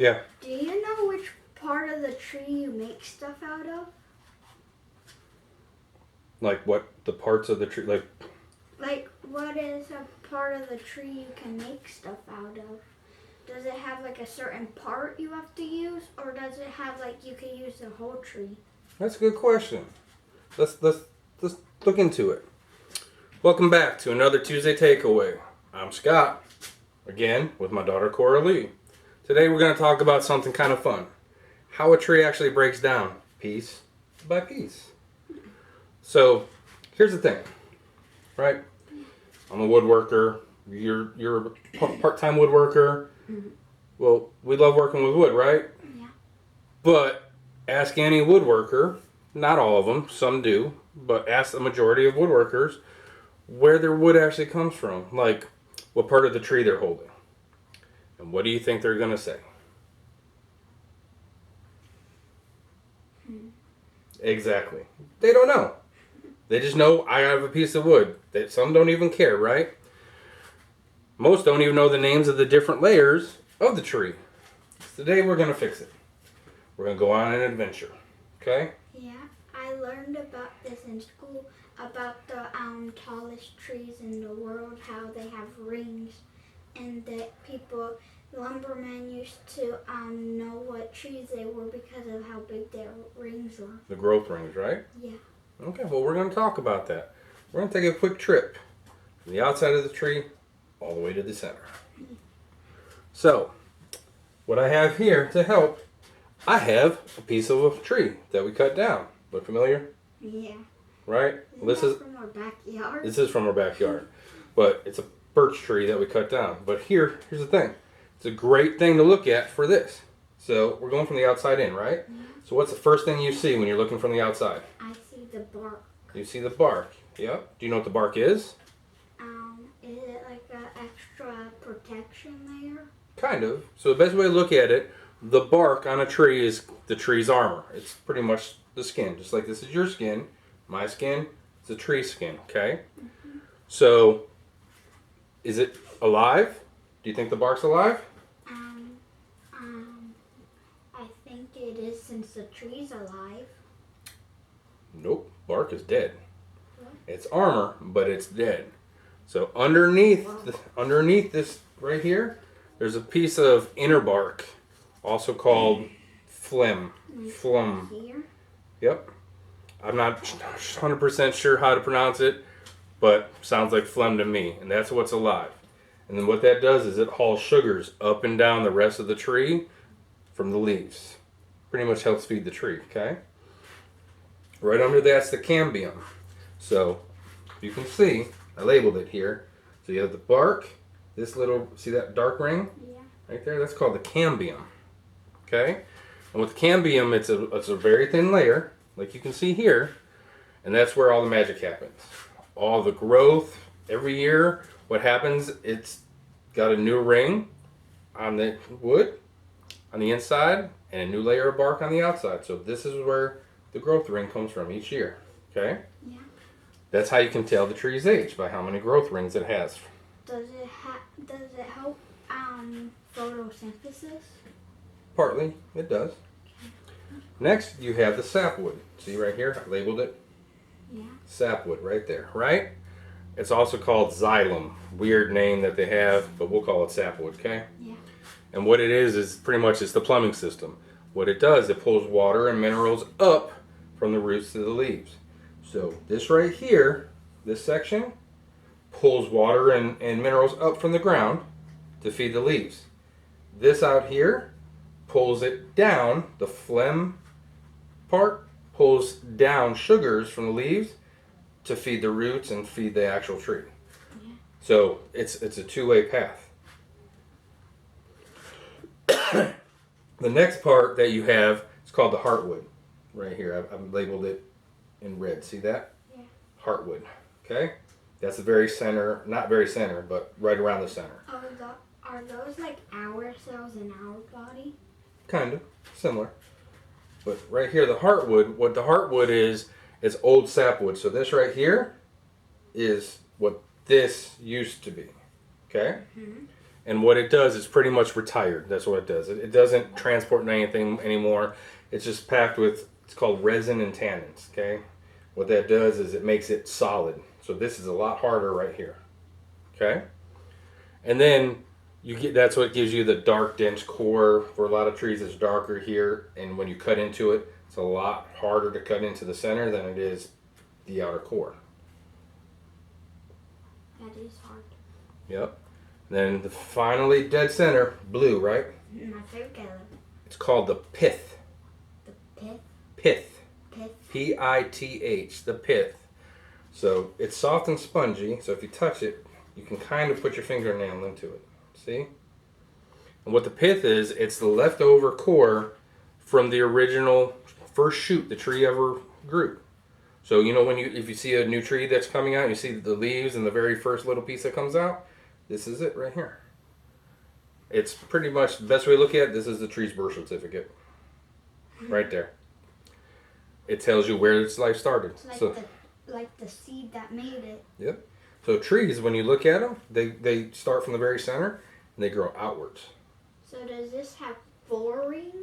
Yeah. Do you know which part of the tree you make stuff out of? Like what the parts of the tree, Like, what is a part of the tree you can make stuff out of? Does it have like a certain part you have to use, or does it have like you can use the whole tree? That's a good question. Let's look into it. Welcome back to another Tuesday Takeaway. I'm Scott, again with my daughter Coralie. Today we're going to talk about something kind of fun. How a tree actually breaks down piece by piece. So here's the thing, right? I'm a woodworker. You're a part-time woodworker. Mm-hmm. Well, we love working with wood, right? Yeah. But ask any woodworker, not all of them, some do, but ask the majority of woodworkers where their wood actually comes from, like what part of the tree they're holding. And what do you think they're going to say? Exactly. They don't know. They just know I have a piece of wood. Some don't even care, right? Most don't even know the names of the different layers of the tree. Today we're going to fix it. We're going to go on an adventure. Okay? Yeah, I learned about this in school, about the tallest trees in the world, how they have rings, and that lumbermen used to know what trees they were because of how big their rings were. The growth rings, right? Yeah. Okay, well, we're going to talk about that. We're going to take a quick trip from the outside of the tree all the way to the center. So, what I have here to help, I have a piece of a tree that we cut down. Look familiar? Yeah. Right? This is from our backyard. This is from our backyard. But it's a birch tree that we cut down. But here's the thing. It's a great thing to look at for this. So, we're going from the outside in, right? Yeah. So, what's the first thing you see when you're looking from the outside? I see the bark. You see the bark. Yep. Do you know what the bark is? Is it like an extra protection layer? Kind of. So the best way to look at it, the bark on a tree is the tree's armor. It's pretty much the skin. Just like this is your skin, my skin, it's a tree skin, okay? Mm-hmm. So, is it alive? Do you think the bark's alive? I think it is since the tree's alive. Nope. Bark is dead. What? It's armor, but it's dead. So underneath this right here, there's a piece of inner bark, also called phlegm. Phlegm. Here? Yep. I'm not 100% sure how to pronounce it, but sounds like phlegm to me, and that's what's alive. And then what that does is it hauls sugars up and down the rest of the tree from the leaves. Pretty much helps feed the tree, okay? Right under that's the cambium. So you can see, I labeled it here. So you have the bark, this little, see that dark ring? Yeah. Right there, that's called the cambium. Okay? And with the cambium, it's a very thin layer, like you can see here, and that's where all the magic happens. All the growth, every year, what happens, it's got a new ring on the wood, on the inside, and a new layer of bark on the outside. So this is where the growth ring comes from each year. Okay? Yeah. That's how you can tell the tree's age, by how many growth rings it has. Does it help photosynthesis? Partly, it does. Next, you have the sapwood. See right here? I labeled it. Yeah. Sapwood, right there, right? It's also called xylem. Weird name that they have, but we'll call it sapwood, okay? Yeah. And what it is pretty much it's the plumbing system. What it does, it pulls water and minerals up from the roots to the leaves. So this right here, this section, pulls water and minerals up from the ground to feed the leaves. This out here pulls it down, the phlegm part pulls down sugars from the leaves to feed the roots and feed the actual tree. Yeah. So it's a two-way path. The next part that you have is called the heartwood. Right here, I've labeled it in red. See that? Yeah. Heartwood. Okay? That's the very center, not very center, but right around the center. Are those like our cells in our body? Kind of. Similar. But right here, the heartwood, what the heartwood is old sapwood. So this right here is what this used to be. Okay? Mm-hmm. And what it does is pretty much retired. That's what it does. It doesn't transport anything anymore. It's just packed with, it's called resin and tannins, okay? What that does is it makes it solid. So this is a lot harder right here, okay? And then that's what gives you the dark, dense core. For a lot of trees, it's darker here. And when you cut into it, it's a lot harder to cut into the center than it is the outer core. That is hard. Yep. Then finally, dead center, blue, right? My favorite color. It's called the pith. The pith. Pith. Pith. P-I-T-H, the pith. So it's soft and spongy, so if you touch it, you can kind of put your fingernail into it. See? And what the pith is, it's the leftover core from the original first shoot the tree ever grew. So you know if you see a new tree that's coming out, you see the leaves and the very first little piece that comes out, this is it right here. It's pretty much the best way to look at it. This is the tree's birth certificate. Right there. It tells you where its life started. It's like the seed that made it. Yep. So trees, when you look at them, they start from the very center and they grow outwards. So does this have 4 rings?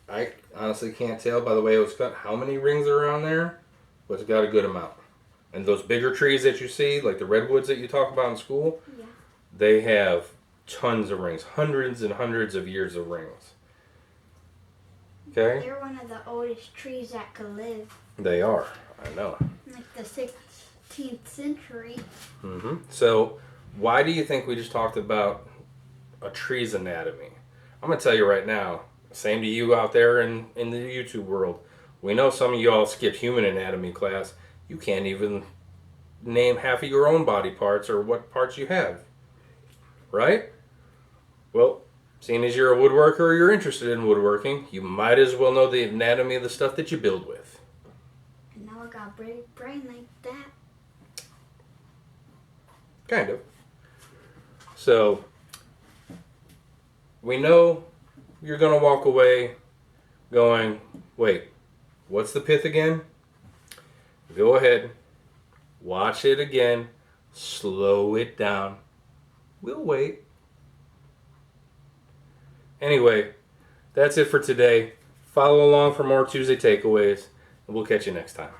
I honestly can't tell by the way it was cut how many rings are on there, but it's got a good amount. And those bigger trees that you see, like the redwoods that you talk about in school, Yeah. they have tons of rings, hundreds and hundreds of years of rings. Okay? They're one of the oldest trees that could live. They are. I know. Like the 16th century. Mm-hmm. So why do you think we just talked about a tree's anatomy? I'm going to tell you right now, same to you out there in the YouTube world. We know some of you all skipped human anatomy class. You can't even name half of your own body parts or what parts you have. Right? Well, seeing as you're a woodworker or you're interested in woodworking, you might as well know the anatomy of the stuff that you build with. And now I got a big brain like that. Kind of. So, we know you're going to walk away going, wait, what's the pith again? Go ahead, watch it again, slow it down. We'll wait. Anyway, that's it for today. Follow along for more Tuesday takeaways, and we'll catch you next time.